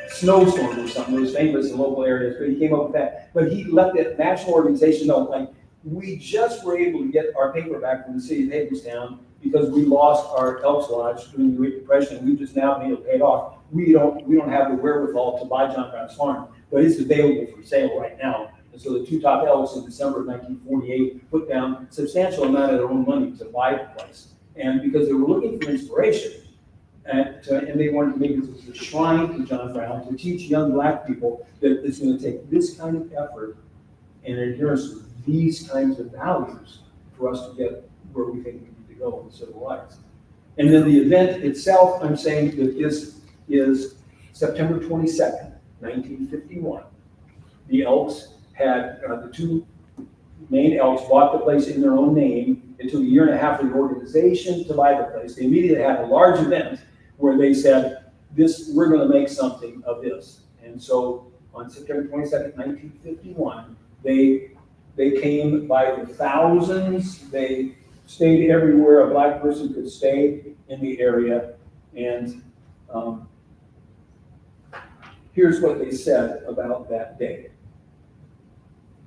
snowstorm or something. It was famous in local areas, but he came up with that. But he let the national organization know, like, we just were able to get our paper back from the city of Hagerstown because we lost our Elks Lodge during the Great Depression. We just now been able to pay it off. We don't have the wherewithal to buy John Brown's farm, but it's available for sale right now. And so the two top Elks in December of 1948 put down a substantial amount of their own money to buy the place. And because they were looking for inspiration, and they wanted to make it a shrine to John Brown, to teach young black people that it's going to take this kind of effort and adherence to these kinds of values for us to get where we think we need to go in civil rights. And then the event itself, I'm saying that this is September 22nd, 1951. The Elks had, the two main Elks bought the place in their own name. It took a year and a half for the organization to buy the place. They immediately had a large event where they said, we're going to make something of this. And so on September 22nd, 1951, they came by the thousands. They stayed everywhere a black person could stay in the area. And here's what they said about that day.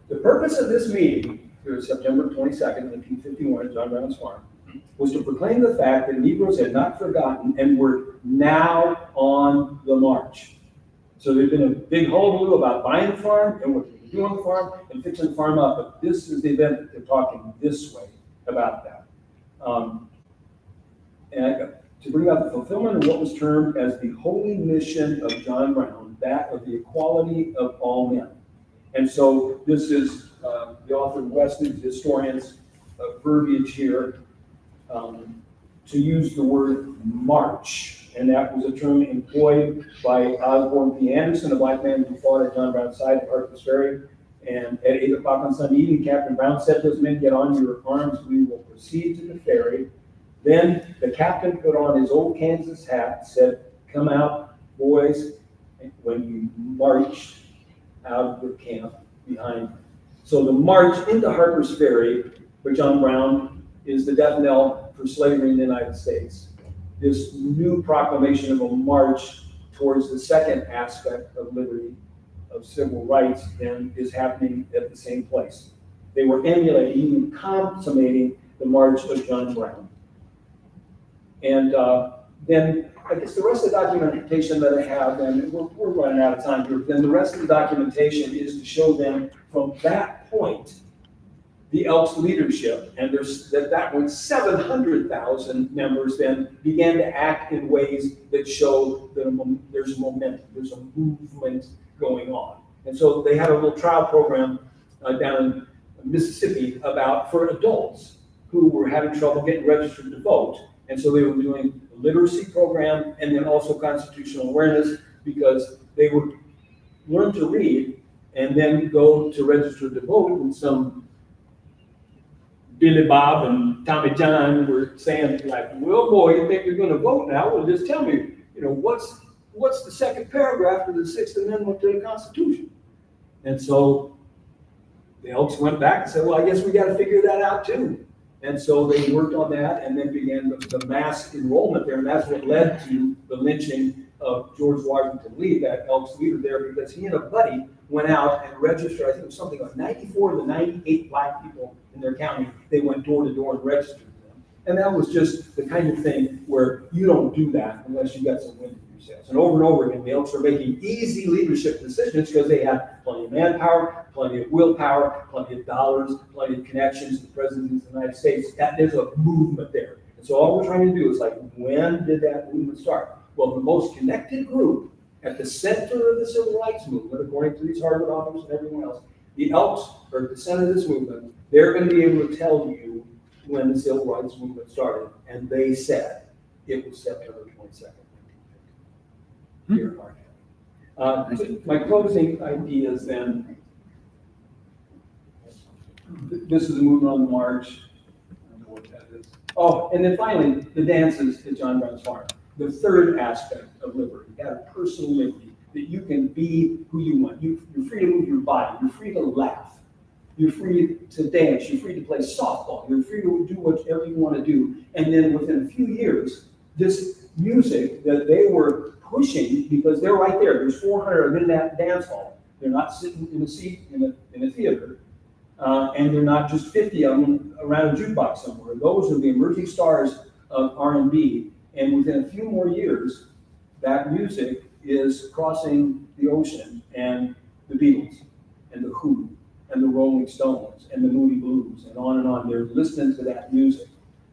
The purpose of this meeting, here September 22nd, 1951 at John Brown's farm, was to proclaim the fact that Negroes had not forgotten and were now on the march. So there's been a big hullabaloo about buying the farm and what they do on the farm and fixing the farm up, but this is the event that they're talking this way about that. To bring about the fulfillment of what was termed as the holy mission of John Brown, that of the equality of all men. And so this is the author of Wesley's historian's verbiage here to use the word march. And that was a term employed by Osborne P. Anderson, a black man who fought at John Brown's side at Harper's Ferry. And at 8 o'clock on Sunday evening, Captain Brown said to his men, "Get on your arms, we will proceed to the ferry." Then the captain put on his old Kansas hat, said, "Come out, boys," when we marched out of the camp behind him. So the march into Harper's Ferry for John Brown is the death knell for slavery in the United States. This new proclamation of a march towards the second aspect of liberty, of civil rights, then is happening at the same place. They were emulating, even consummating the march of John Brown. And then I guess the rest of the documentation that I have, and we're running out of time here, then the rest of the documentation is to show them from that point, the Elks leadership, and that when 700,000 members then began to act in ways that show that there's momentum, there's a movement going on. And so they had a little trial program down in Mississippi for adults who were having trouble getting registered to vote. And so they were doing a literacy program and then also constitutional awareness, because they would learn to read and then go to register to vote when some Billy Bob and Tommy John were saying, like, "Well, boy, you think you're going to vote now? Well, just tell me, what's the second paragraph of the Sixth Amendment to the Constitution?" And so the Elks went back and said, "Well, I guess we got to figure that out too." And so they worked on that and then began the mass enrollment there. And that's what led to the lynching of George Washington Lee, that Elks leader there, because he and a buddy went out and registered, I think it was something like 94 of the 98 black people in their county. They went door to door and registered them. And that was just the kind of thing where you don't do that unless you got some wind in your sails. And over again, the Elks are making easy leadership decisions because they had plenty of manpower, plenty of willpower, plenty of dollars, plenty of connections to the President of the United States. There's a movement there. And so all we're trying to do is, like, when did that movement start? Well, the most connected group at the center of the civil rights movement, according to these Harvard authors and everyone else, the Elks are at the center of this movement. They're going to be able to tell you when the civil rights movement started, and they said it was September 22nd, 1950. Here in our county. So my closing ideas then. This is a movement on the march. I don't know what that is. Oh, and then finally, the dances at John Brown's farm. The third aspect of liberty, that personal liberty, that you can be who you want. You're free to move your body. You're free to laugh. You're free to dance. You're free to play softball. You're free to do whatever you want to do. And then within a few years, this music that they were pushing, because they're right there. There's 400 of them in that dance hall. They're not sitting in a seat in a theater. And they're not just 50 of them around a jukebox somewhere. Those are the emerging stars of R&B. And within a few more years, that music is crossing the ocean, and the Beatles, and the Who, and the Rolling Stones, and the Moody Blues, and on and on. They're listening to that music.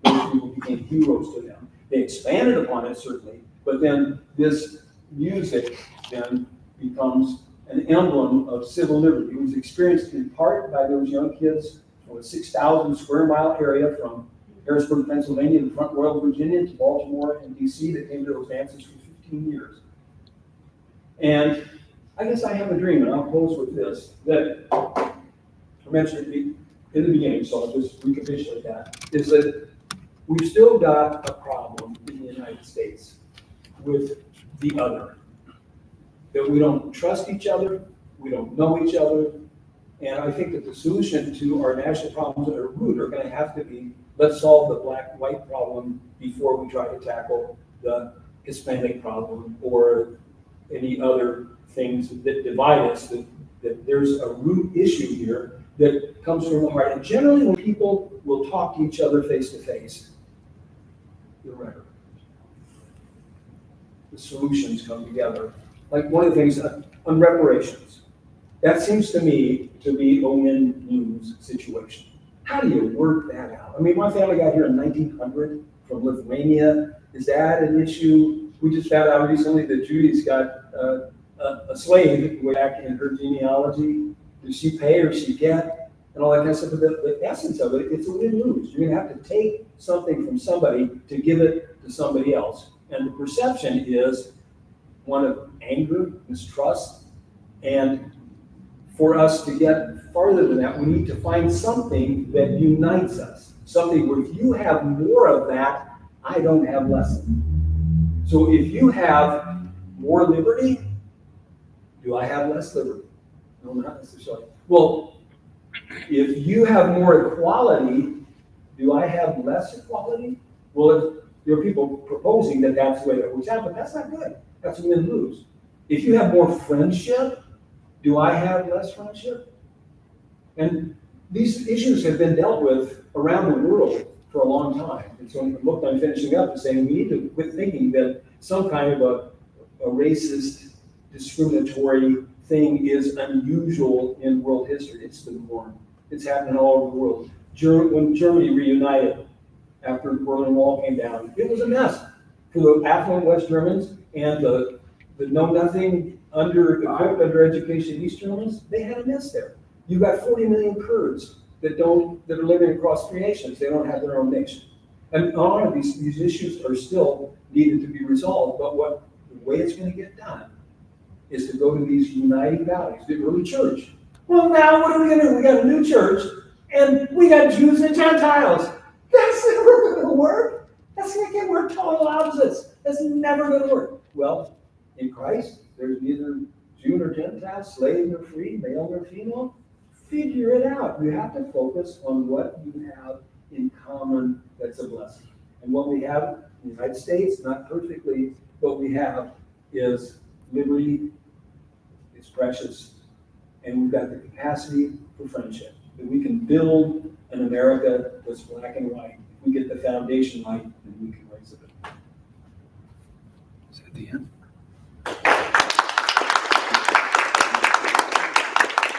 Those people became heroes to them. They expanded upon it, certainly, but then this music then becomes an emblem of civil liberty. It was experienced in part by those young kids from a 6,000 square mile area from Harrisburg, Pennsylvania, to Front Royal, Virginia, to Baltimore and DC that came to those dances for 15 years. And I guess I have a dream, and I'll close with this, that I mentioned it in the beginning, so I'll just recapitulate that, is that we've still got a problem in the United States with the other. That we don't trust each other, we don't know each other, and I think that the solution to our national problems at our root are going to have to be, let's solve the black-white problem before we try to tackle the Hispanic problem or any other things that divide us, that there's a root issue here that comes from the heart. And generally when people will talk to each other face to face, the solutions come together. Like one of the things on reparations, that seems to me to be a win-lose situation. How do you work that out? I mean, my family got here in 1900 from Lithuania. Is that an issue? We just found out recently that Judy's got a slave back in her genealogy. Does she pay or she get? And all that kind of stuff. But the essence of it, it's a win-lose. You're going to have to take something from somebody to give it to somebody else. And the perception is one of anger, mistrust, and for us to get farther than that, we need to find something that unites us. Something where if you have more of that, I don't have less. So if you have more liberty, do I have less liberty? No, not necessarily. Well, if you have more equality, do I have less equality? Well, there are people proposing that that's the way that works out, but that's not good. That's a win-lose. If you have more friendship, do I have less friendship? And these issues have been dealt with around the world for a long time. And so I'm finishing up and saying we need to quit thinking that some kind of a racist, discriminatory thing is unusual in world history. It's the norm. It's happening all over the world. When Germany reunited after the Berlin Wall came down, it was a mess for the affluent West Germans and the know-nothing, under-equipped, under-educated East Germans. They had a mess there. You got 40 million Kurds that are living across 3 nations. They don't have their own nation. And a lot of these issues are still needed to be resolved, but the way it's going to get done is to go to these uniting values, the early church. Well, now what are we going to do? We got a new church, and we got Jews and Gentiles. That's never going to work. That's going to get we're total opposites. That's never going to work. Well, in Christ, there's neither Jew nor Gentile, slave nor free, male nor female. Figure it out. You have to focus on what you have in common that's a blessing. And what we have in the United States, not perfectly, what we have is liberty. It's precious. And we've got the capacity for friendship. That we can build an America that's black and white. If we get the foundation right, then we can raise it. Is that the end?